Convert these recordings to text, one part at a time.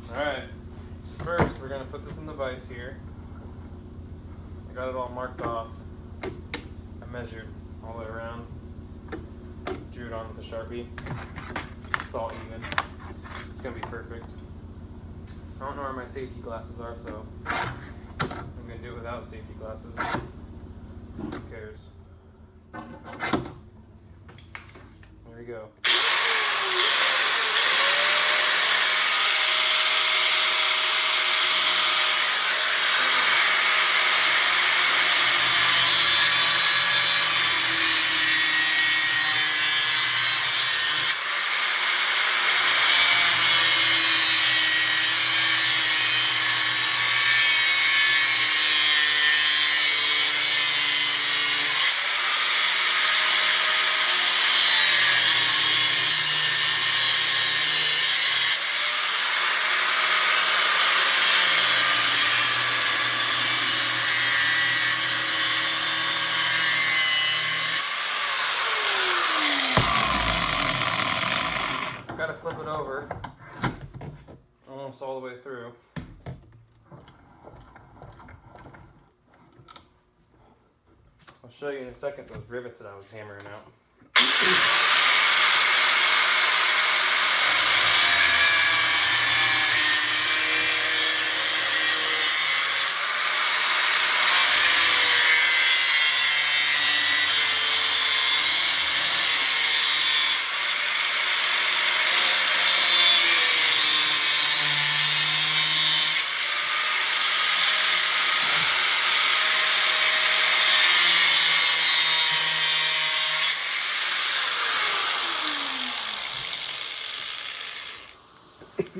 Alright, so first we're going to put this in the vise here. I got it all marked off. I measured all the way around. Drew it on with a Sharpie. It's all even. It's going to be perfect. I don't know where my safety glasses are, so I'm going to do it without safety glasses. Who cares? There we go. Gotta flip it over almost all the way through. I'll show you in a second those rivets that I was hammering out.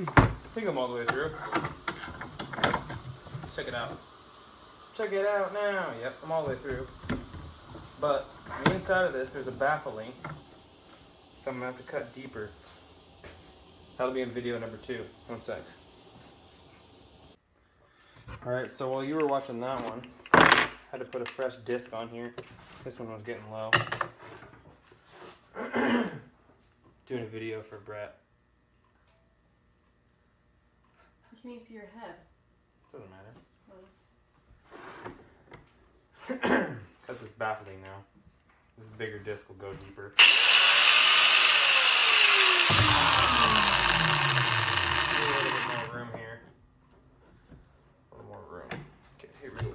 I think I'm all the way through. Check it out. Check it out now. Yep, I'm all the way through. But on the inside of this, there's a baffling. So I'm going to have to cut deeper. That'll be in video number 2. One sec. Alright, so while you were watching that one, I had to put a fresh disc on here. This one was getting low. Doing a video for Brett. Can you see your head? Doesn't matter. Cut this baffling now. This bigger disc will go deeper. A little bit more room here. A little more room. Okay, here we go.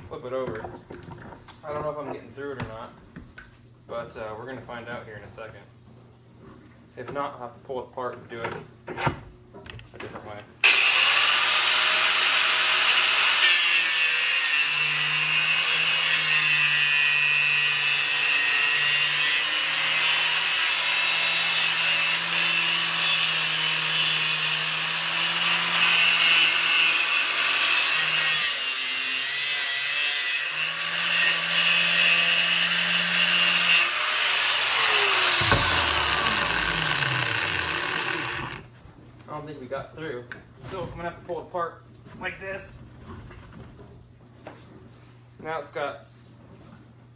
Flip it over. I don't know if I'm getting through it or not, but we're going to find out here in a second. If not, I'll have to pull it apart and do it a different way. I don't think we got through. So I'm gonna have to pull it apart like this. Now it's got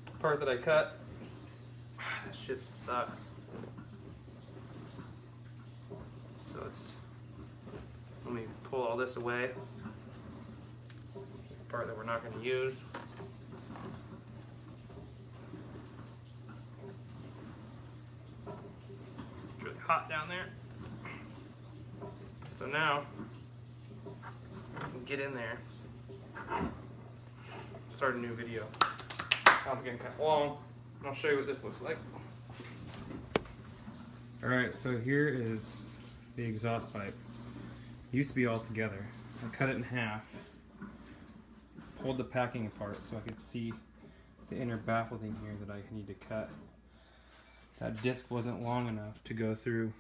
the part that I cut. That shit sucks. So let me pull all this away. The part that we're not gonna use. It's really hot down there. So now, I can get in there, start a new video. Sounds getting kind of long. I'll show you what this looks like. Alright, so here is the exhaust pipe. It used to be all together. I cut it in half, pulled the packing apart so I could see the inner baffle thing here that I need to cut. That disc wasn't long enough to go through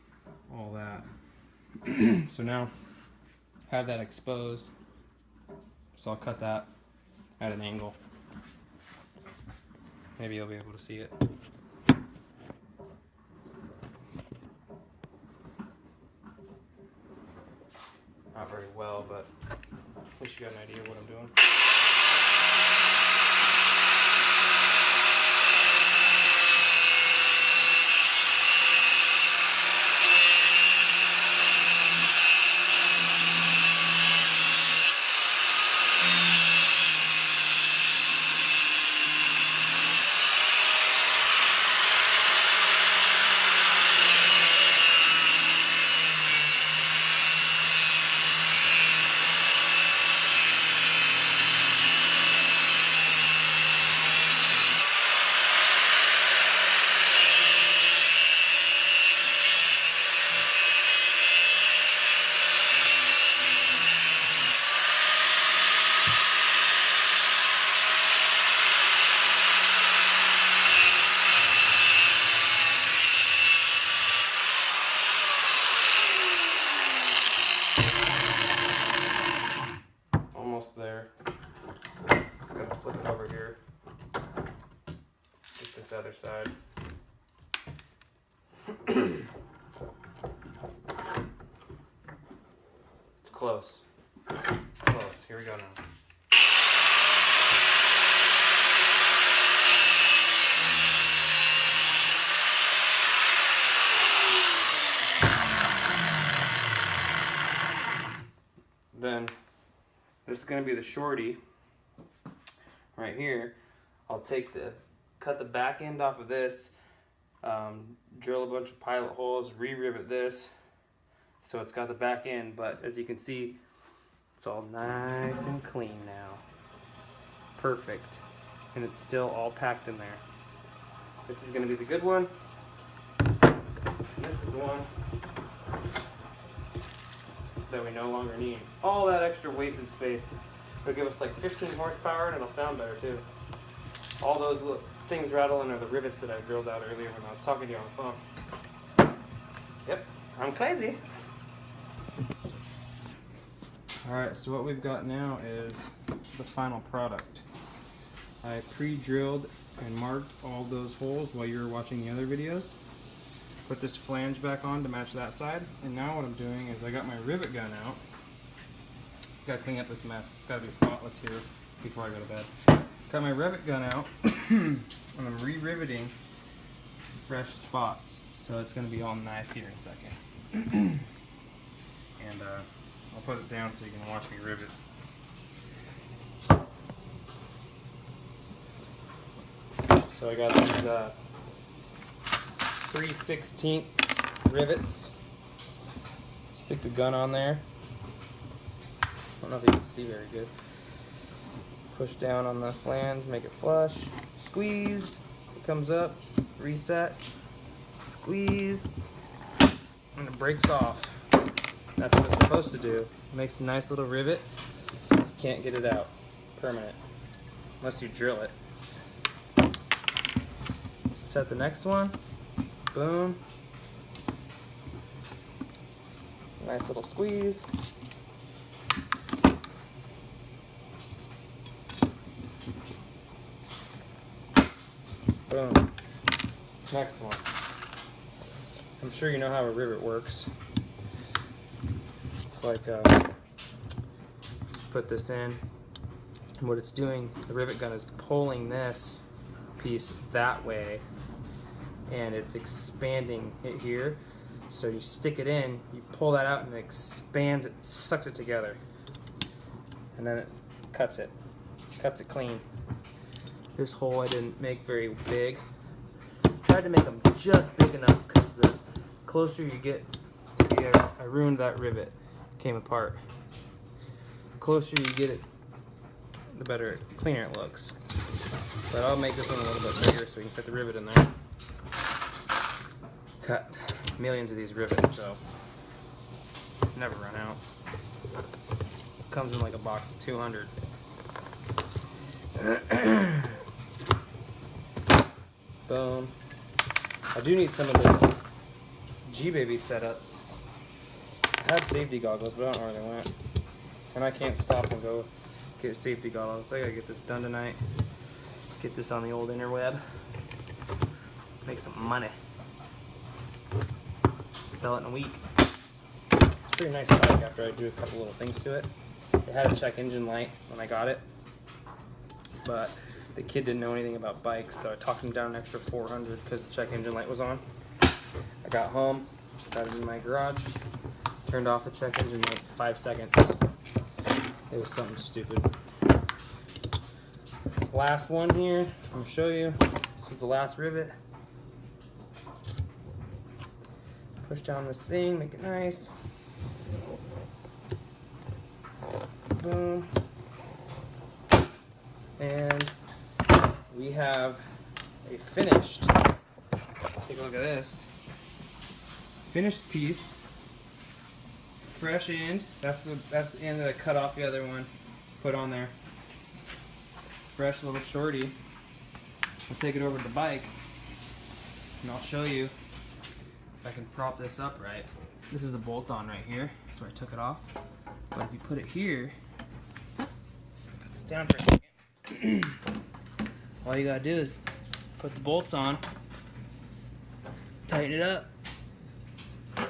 all that. So now I have that exposed, so I'll cut that at an angle. Maybe you'll be able to see it. Not very well, but at least you got an idea of what I'm doing. There. Just gotta flip it over here. Get this other side. It's close. Close. Here we go now. Then this is going to be the Shorty right here. I'll cut the back end off of this, drill a bunch of pilot holes, re-rivet this so it's got the back end, but as you can see, it's all nice and clean now. Perfect. And it's still all packed in there. This is going to be the good one. And this is the one that we no longer need. All that extra wasted space will give us like 15 horsepower and it'll sound better too. All those things rattling are the rivets that I drilled out earlier when I was talking to you on the phone. Yep, I'm crazy. Alright, so what we've got now is the final product. I pre-drilled and marked all those holes while you were watching the other videos. Put this flange back on to match that side, and now what I'm doing is I got my rivet gun out. Gotta clean up this mess, it's gotta be spotless here before I go to bed. Got my rivet gun out, and I'm re-riveting fresh spots, so it's gonna be all nice here in a second. And I'll put it down so you can watch me rivet. So I got these 3/16 rivets. Stick the gun on there. I don't know if you can see very good. Push down on the flange, make it flush. Squeeze, it comes up, reset, squeeze, and it breaks off. That's what it's supposed to do. It makes a nice little rivet. You can't get it out. Permanent. Unless you drill it. Set the next one. Boom. Nice little squeeze. Boom. Next one. I'm sure you know how a rivet works. It's like, put this in, and what it's doing, the rivet gun is pulling this piece that way, and it's expanding it here. So you stick it in, you pull that out, and it expands it, sucks it together, and then it cuts it clean. This hole I didn't make very big. Tried to make them just big enough because the closer you get, see, I ruined that rivet, came apart. The closer you get it, the better, cleaner it looks. But I'll make this one a little bit bigger so so we can fit the rivet in there. Cut millions of these rivets, so never run out. Comes in like a box of 200. Boom. I do need some of the G-Baby setups. I have safety goggles, but I don't know where they went. And I can't stop and go get safety goggles. I gotta get this done tonight. Get this on the old interweb. Make some money. Sell it in a week. It's a pretty nice bike after I do a couple little things to it. It had a check engine light when I got it, but the kid didn't know anything about bikes, so I talked him down an extra $400 because the check engine light was on. I got home, got it in my garage, turned off the check engine light in 5 seconds. It was something stupid. Last one here, I'm gonna show you. This is the last rivet. Push down this thing, make it nice. Boom. And we have a finished, take a look at this, finished piece, fresh end. That's the end that I cut off the other one, put on there. Fresh little Shorty. I'll take it over to the bike and I'll show you if I can prop this up right. This is a bolt on right here. That's where I took it off. But if you put it here, put this down for a second. All you gotta do is put the bolts on, tighten it up,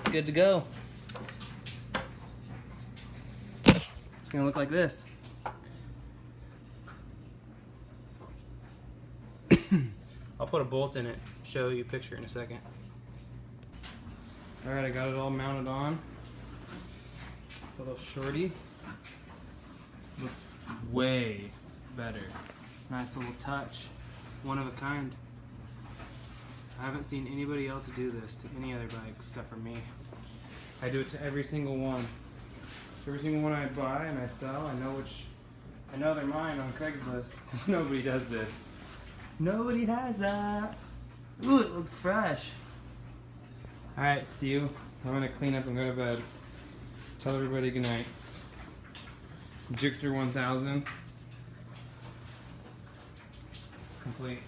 good to go. It's gonna look like this. I'll put a bolt in it, show you a picture in a second. Alright, I got it all mounted on. A little Shorty. Looks way better. Nice little touch. One of a kind. I haven't seen anybody else do this to any other bike except for me. I do it to every single one. Every single one I buy and I sell, I know they're mine on Craigslist because nobody does this. Nobody has that. Ooh, it looks fresh. Alright, Steve, I'm gonna clean up and go to bed. Tell everybody goodnight. Jixer 1000. Complete.